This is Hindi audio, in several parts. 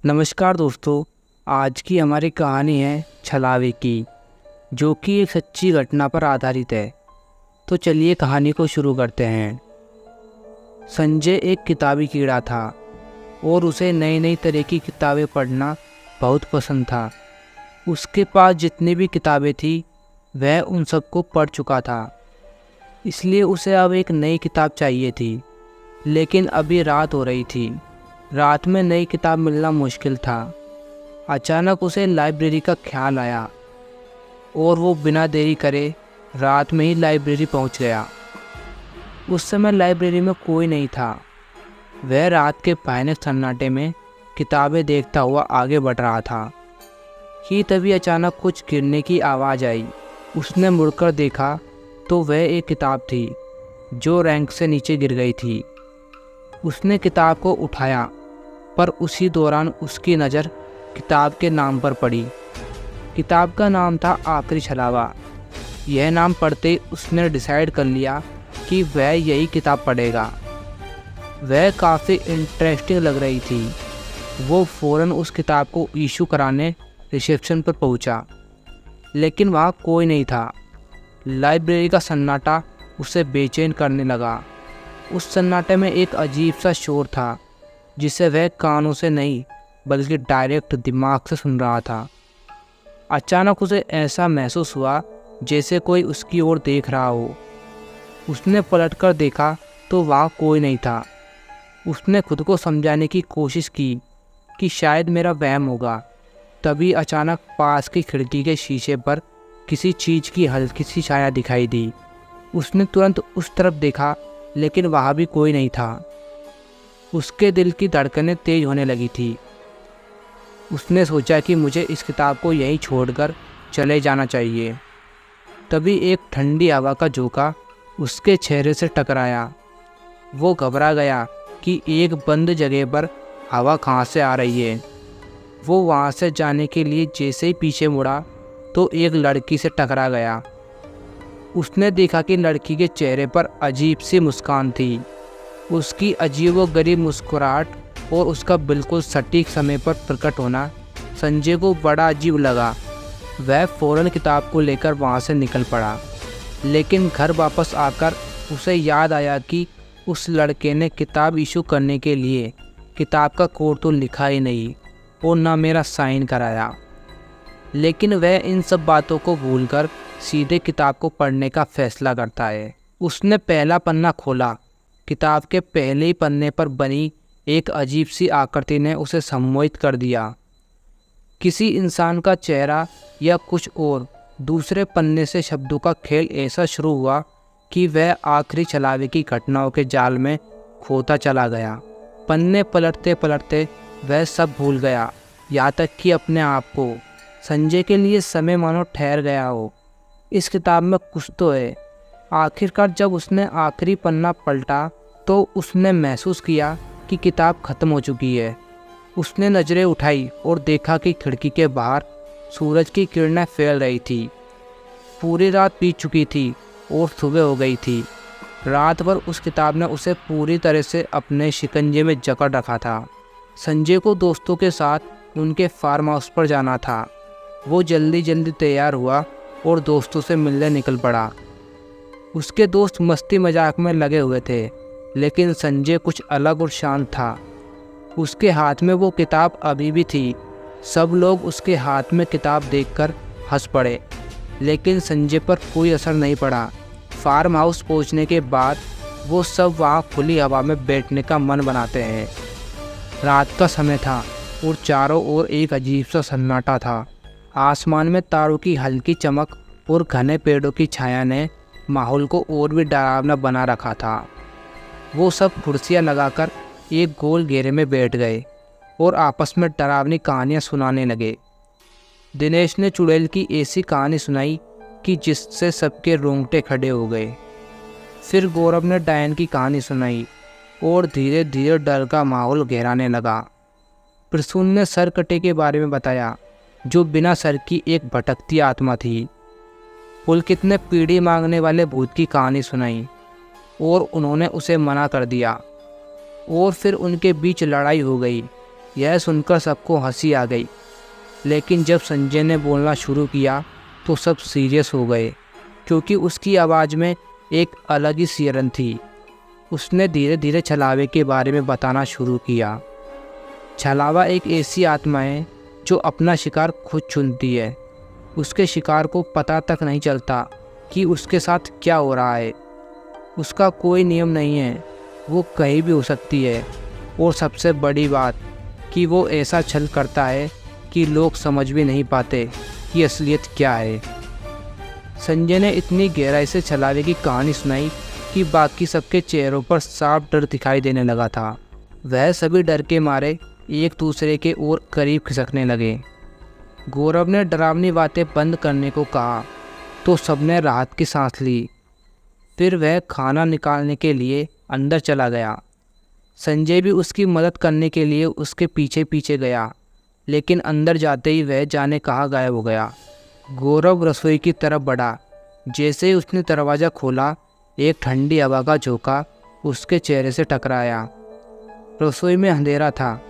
नमस्कार दोस्तों। आज की हमारी कहानी है छलावे की, जो कि एक सच्ची घटना पर आधारित है। तो चलिए कहानी को शुरू करते हैं। संजय एक किताबी कीड़ा था और उसे नई नई तरह की किताबें पढ़ना बहुत पसंद था। उसके पास जितनी भी किताबें थी वह उन सबको पढ़ चुका था, इसलिए उसे अब एक नई किताब चाहिए थी। लेकिन अभी रात हो रही थी। रात में नई किताब मिलना मुश्किल था। अचानक उसे लाइब्रेरी का ख्याल आया और वो बिना देरी करे रात में ही लाइब्रेरी पहुंच गया। उस समय लाइब्रेरी में कोई नहीं था। वह रात के भयानक सन्नाटे में किताबें देखता हुआ आगे बढ़ रहा था कि तभी अचानक कुछ गिरने की आवाज़ आई। उसने मुड़कर देखा तो वह एक किताब थी जो रैंक से नीचे गिर गई थी। उसने किताब को उठाया, पर उसी दौरान उसकी नज़र किताब के नाम पर पड़ी। किताब का नाम था आखिरी छलावा। यह नाम पढ़ते ही उसने डिसाइड कर लिया कि वह यही किताब पढ़ेगा। वह काफ़ी इंटरेस्टिंग लग रही थी। वो फ़ौरन उस किताब को इशू कराने रिसेप्शन पर पहुंचा, लेकिन वहाँ कोई नहीं था। लाइब्रेरी का सन्नाटा उसे बेचैन करने लगा। उस सन्नाटे में एक अजीब सा शोर था जिसे वह कानों से नहीं बल्कि डायरेक्ट दिमाग से सुन रहा था। अचानक उसे ऐसा महसूस हुआ जैसे कोई उसकी ओर देख रहा हो। उसने पलटकर देखा तो वहाँ कोई नहीं था। उसने खुद को समझाने की कोशिश की कि शायद मेरा वहम होगा। तभी अचानक पास की खिड़की के शीशे पर किसी चीज़ की हल्की सी छाया दिखाई दी। उसने तुरंत उस तरफ देखा, लेकिन वहाँ भी कोई नहीं था। उसके दिल की धड़कनें तेज होने लगी थी। उसने सोचा कि मुझे इस किताब को यहीं छोड़कर चले जाना चाहिए। तभी एक ठंडी हवा का झोंका उसके चेहरे से टकराया। वो घबरा गया कि एक बंद जगह पर हवा कहाँ से आ रही है। वो वहाँ से जाने के लिए जैसे ही पीछे मुड़ा तो एक लड़की से टकरा गया। उसने देखा कि लड़की के चेहरे पर अजीब सी मुस्कान थी। उसकी अजीबोगरीब मुस्कुराहट और उसका बिल्कुल सटीक समय पर प्रकट होना संजय को बड़ा अजीब लगा। वह फ़ौरन किताब को लेकर वहाँ से निकल पड़ा, लेकिन घर वापस आकर उसे याद आया कि उस लड़के ने किताब इशू करने के लिए किताब का कोड तो लिखा ही नहीं और ना मेरा साइन कराया। लेकिन वह इन सब बातों को भूलकर सीधे किताब को पढ़ने का फैसला करता है। उसने पहला पन्ना खोला। किताब के पहले ही पन्ने पर बनी एक अजीब सी आकृति ने उसे सम्मोहित कर दिया। किसी इंसान का चेहरा या कुछ और। दूसरे पन्ने से शब्दों का खेल ऐसा शुरू हुआ कि वह आखिरी छलावे की घटनाओं के जाल में खोता चला गया। पन्ने पलटते पलटते वह सब भूल गया, यहाँ तक कि अपने आप को। संजय के लिए समय मानो ठहर गया हो। इस किताब में कुछ तो है। आखिरकार जब उसने आखिरी पन्ना पलटा तो उसने महसूस किया कि किताब ख़त्म हो चुकी है। उसने नज़रें उठाई और देखा कि खिड़की के बाहर सूरज की किरणें फैल रही थी। पूरी रात बीत चुकी थी और सुबह हो गई थी। रात भर उस किताब ने उसे पूरी तरह से अपने शिकंजे में जकड़ रखा था। संजय को दोस्तों के साथ उनके फार्म हाउस पर जाना था। वो जल्दी जल्दी तैयार हुआ और दोस्तों से मिलने निकल पड़ा। उसके दोस्त मस्ती मजाक में लगे हुए थे, लेकिन संजय कुछ अलग और शांत था। उसके हाथ में वो किताब अभी भी थी। सब लोग उसके हाथ में किताब देखकर हंस पड़े, लेकिन संजय पर कोई असर नहीं पड़ा। फार्म हाउस पहुंचने के बाद वो सब वहाँ खुली हवा में बैठने का मन बनाते हैं। रात का समय था और चारों ओर एक अजीब सा सन्नाटा था। आसमान में तारों की हल्की चमक और घने पेड़ों की छाया ने माहौल को और भी डरावना बना रखा था। वो सब कुर्सियाँ लगाकर एक गोल घेरे में बैठ गए और आपस में डरावनी कहानियाँ सुनाने लगे। दिनेश ने चुड़ैल की ऐसी कहानी सुनाई कि जिससे सबके रोंगटे खड़े हो गए। फिर गौरव ने डायन की कहानी सुनाई और धीरे धीरे डर का माहौल गहराने लगा। प्रसून ने सरकटे के बारे में बताया, जो बिना सर की एक भटकती आत्मा थी। पुलकित ने पीढ़ी मांगने वाले भूत की कहानी सुनाई और उन्होंने उसे मना कर दिया। और फिर उनके बीच लड़ाई हो गई यह सुनकर सबको हंसी आ गई, लेकिन जब संजय ने बोलना शुरू किया तो सब सीरियस हो गए, क्योंकि उसकी आवाज़ में एक अलग ही सिरन थी। उसने धीरे धीरे छलावे के बारे में बताना शुरू किया। छलावा एक ऐसी आत्मा है जो अपना शिकार खुद चुनती है। उसके शिकार को पता तक नहीं चलता कि उसके साथ क्या हो रहा है। उसका कोई नियम नहीं है, वो कहीं भी हो सकती है। और सबसे बड़ी बात कि वो ऐसा छल करता है कि लोग समझ भी नहीं पाते कि असलियत क्या है। संजय ने इतनी गहराई से छलावे की कहानी सुनाई कि बाकी सबके चेहरों पर साफ डर दिखाई देने लगा था। वह सभी डर के मारे एक दूसरे के और करीब खिसकने लगे। गौरव ने डरावनी बातें बंद करने को कहा तो सबने राहत की सांस ली। फिर वह खाना निकालने के लिए अंदर चला गया। संजय भी उसकी मदद करने के लिए उसके पीछे पीछे गया, लेकिन अंदर जाते ही वह जाने कहाँ गायब हो गया। गौरव रसोई की तरफ बढ़ा। जैसे ही उसने दरवाज़ा खोला, एक ठंडी हवा का झोंका उसके चेहरे से टकराया। रसोई में अंधेरा था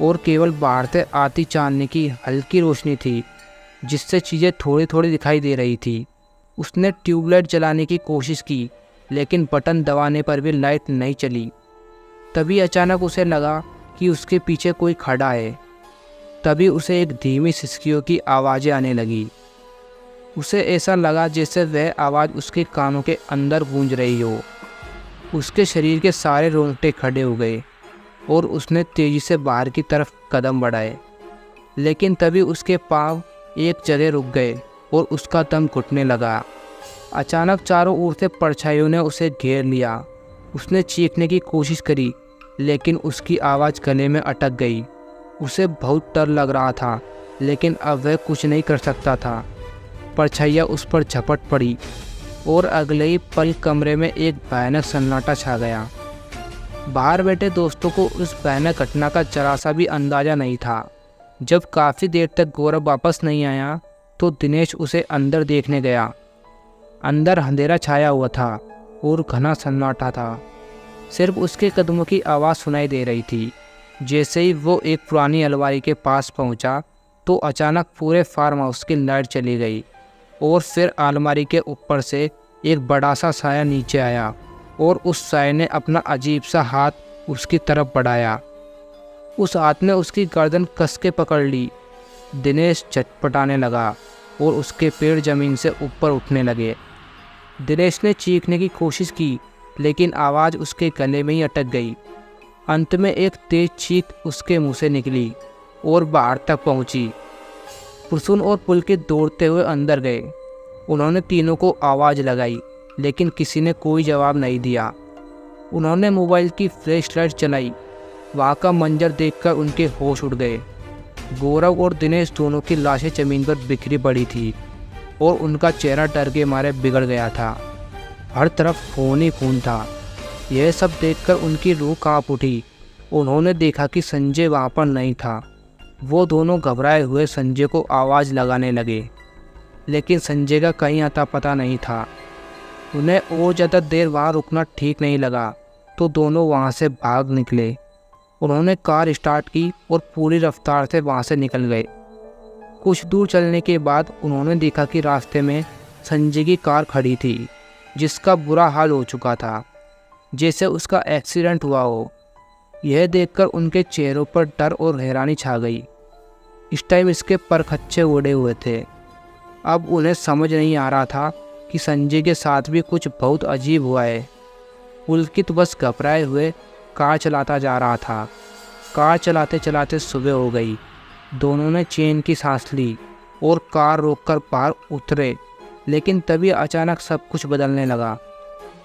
और केवल बाहर से आती चांदनी की हल्की रोशनी थी, जिससे चीज़ें थोड़ी थोड़ी दिखाई दे रही थी। उसने ट्यूबलाइट जलाने की कोशिश की, लेकिन बटन दबाने पर भी लाइट नहीं चली। तभी अचानक उसे लगा कि उसके पीछे कोई खड़ा है। तभी उसे एक धीमी सिसकियों की आवाज़ें आने लगी। उसे ऐसा लगा जैसे वह आवाज़ उसके कानों के अंदर गूंज रही हो। उसके शरीर के सारे रोंगटे खड़े हो गए और उसने तेज़ी से बाहर की तरफ कदम बढ़ाए, लेकिन तभी उसके पाँव एक जगह रुक गए और उसका दम घुटने लगा। अचानक चारों ओर से परछाइयों ने उसे घेर लिया। उसने चीखने की कोशिश करी, लेकिन उसकी आवाज़ गले में अटक गई। उसे बहुत डर लग रहा था, लेकिन अब वह कुछ नहीं कर सकता था। परछाइयाँ उस पर झपट पड़ी और अगले ही पल कमरे में एक भयानक सन्नाटा छा गया। बाहर बैठे दोस्तों को उस भयानक घटना का जरा सा भी अंदाज़ा नहीं था। जब काफ़ी देर तक गौरव वापस नहीं आया तो दिनेश उसे अंदर देखने गया। अंदर अंधेरा छाया हुआ था और घना सन्नाटा था। सिर्फ उसके कदमों की आवाज़ सुनाई दे रही थी। जैसे ही वो एक पुरानी अलमारी के पास पहुंचा तो अचानक पूरे फार्म हाउस की लाइट चली गई और फिर अलमारी के ऊपर से एक बड़ा सा साया नीचे आया और उस साये ने अपना अजीब सा हाथ उसकी तरफ बढ़ाया। उस हाथ ने उसकी गर्दन कस के पकड़ ली। दिनेश चटपटाने लगा और उसके पैर ज़मीन से ऊपर उठने लगे। दिनेश ने चीखने की कोशिश की, लेकिन आवाज़ उसके गले में ही अटक गई। अंत में एक तेज चीख उसके मुंह से निकली और बाहर तक पहुंची। प्रसून और पुलकित दौड़ते हुए अंदर गए। उन्होंने तीनों को आवाज़ लगाई, लेकिन किसी ने कोई जवाब नहीं दिया। उन्होंने मोबाइल की फ्लैश लाइट चलाई। वहाँ का मंजर देखकर उनके होश उड़ गए। गौरव और दिनेश दोनों की लाशें ज़मीन पर बिखरी पड़ी थी और उनका चेहरा डर के मारे बिगड़ गया था। हर तरफ खून ही खून था। यह सब देखकर उनकी रूह कांप उठी। उन्होंने देखा कि संजय वहाँ पर नहीं था। वो दोनों घबराए हुए संजय को आवाज़ लगाने लगे, लेकिन संजय का कहीं अता पता नहीं था। उन्हें और ज़्यादा देर वहाँ रुकना ठीक नहीं लगा, तो दोनों वहाँ से भाग निकले। उन्होंने कार स्टार्ट की और पूरी रफ्तार से वहाँ से निकल गए। कुछ दूर चलने के बाद उन्होंने देखा कि रास्ते में संजय की कार खड़ी थी, जिसका बुरा हाल हो चुका था, जैसे उसका एक्सीडेंट हुआ हो। यह देखकर उनके चेहरों पर डर और हैरानी छा गई। इस टाइम इसके परखच्चे उड़े हुए थे। अब उन्हें समझ नहीं आ रहा था कि संजय के साथ भी कुछ बहुत अजीब हुआ है। पुलकित बस घबराए हुए कार चलाता जा रहा था। कार चलाते चलाते सुबह हो गई। दोनों ने चैन की सांस ली और कार रोककर बाहर उतरे, लेकिन तभी अचानक सब कुछ बदलने लगा।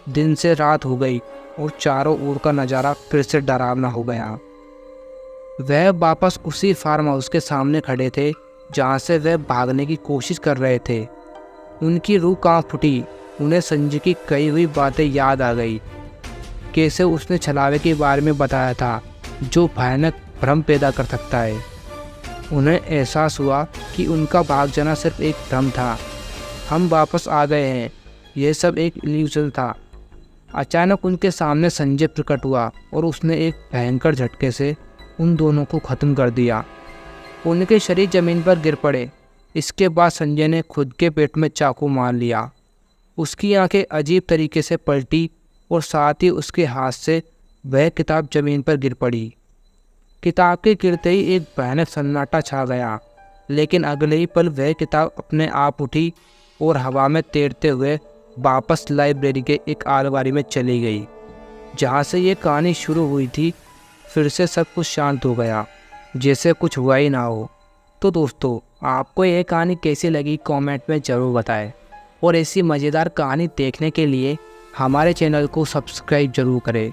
दिन से रात हो गई और चारों ओर का नज़ारा फिर से डरावना हो गया। वह वापस उसी फार्म हाउस के सामने खड़े थे जहाँ से वह भागने की कोशिश कर रहे थे। उनकी रूह कांप उठी। उन्हें संजय की कही हुई बातें याद आ गई। कैसे उसने छलावे के बारे में बताया था, जो भयानक भ्रम पैदा कर सकता है। उन्हें एहसास हुआ कि उनका भाग जाना सिर्फ एक भ्रम था। हम वापस आ गए हैं, यह सब एक इल्यूजन था। अचानक उनके सामने संजय प्रकट हुआ और उसने एक भयंकर झटके से उन दोनों को ख़त्म कर दिया। उनके शरीर ज़मीन पर गिर पड़े। इसके बाद संजय ने खुद के पेट में चाकू मार लिया। उसकी आंखें अजीब तरीके से पलटी और साथ ही उसके हाथ से वह किताब ज़मीन पर गिर पड़ी। किताब के गिरते ही एक भयानक सन्नाटा छा गया, लेकिन अगले ही पल वह किताब अपने आप उठी और हवा में तैरते हुए वापस लाइब्रेरी के एक अलमारी में चली गई। जहाँ से ये कहानी शुरू हुई थी, फिर से सब कुछ शांत हो गया, जैसे कुछ हुआ ही ना हो। तो दोस्तों, आपको यह कहानी कैसी लगी कमेंट में ज़रूर बताएं, और ऐसी मज़ेदार कहानी देखने के लिए हमारे चैनल को सब्सक्राइब ज़रूर करें।